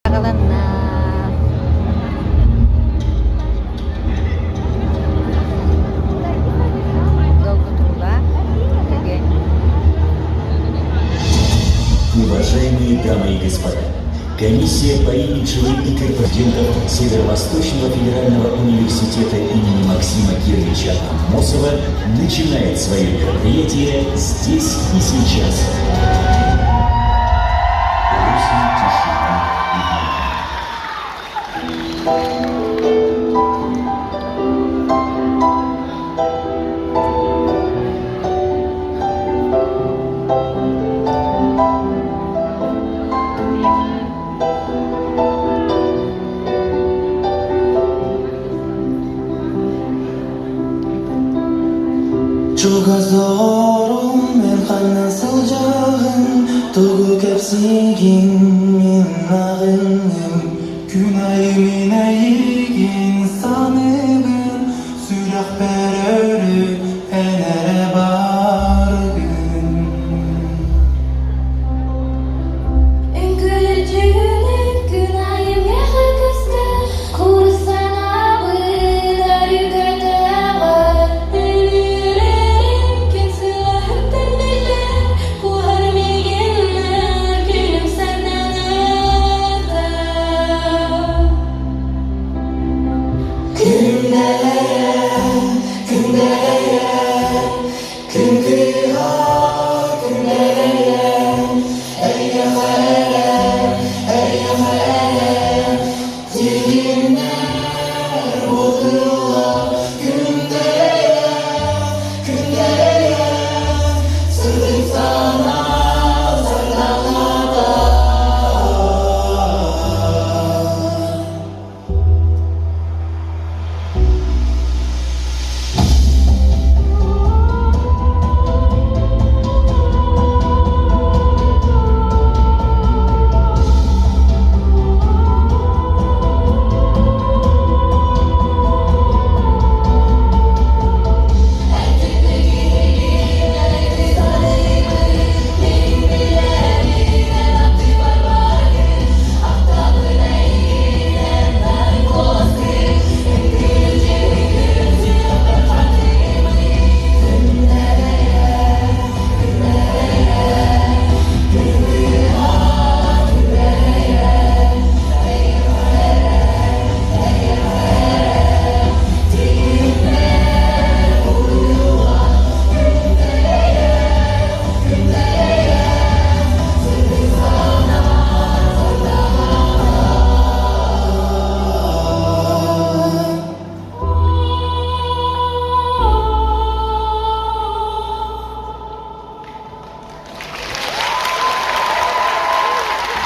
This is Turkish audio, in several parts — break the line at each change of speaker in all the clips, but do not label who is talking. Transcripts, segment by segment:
Kalanna. Долго труда.
Уважаемые дамы и господа, комиссия по имиджевой и корпоративных Северо-Восточного федерального университета имени Максима Кирилловича Аммосова начинает свое мероприятие здесь и сейчас. Руслан, тишина и внимание.
Çoğazorum men qanasıl jağın Togu kepsigin men ağınım Günayımın ayigin sanıgın Sürak berörü enere bargın
Üngülcünün günayım yakıkıstı Kurusan abın arı götağın Elilerin kesilahıttın bilir Kuharmiginler gülüm senden öter Gün kıha günlere Ey yahere Dilimler vurdular günlere Sırrım sana sarılanlarda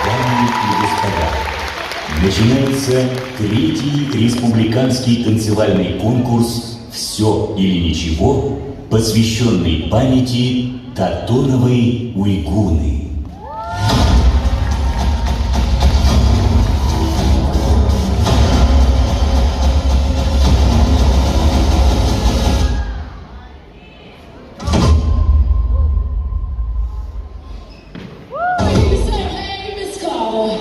Дамы и господа, начинается третий республиканский танцевальный конкурс «Все или ничего», посвященный памяти Татоновой Уйгуны.
Say hey, Miss Carter.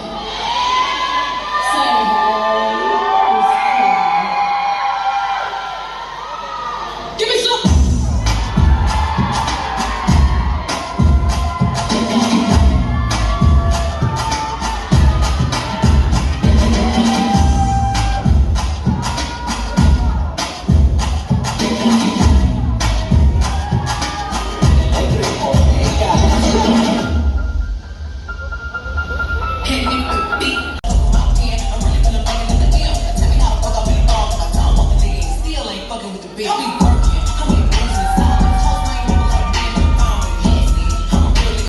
Say hey, Miss Carter. Give me some. Can you beat? I'm really gonna bang it in the DM. Tell me how the fuck I really ball. I'm talking with the D. Still ain't fucking with the big beat.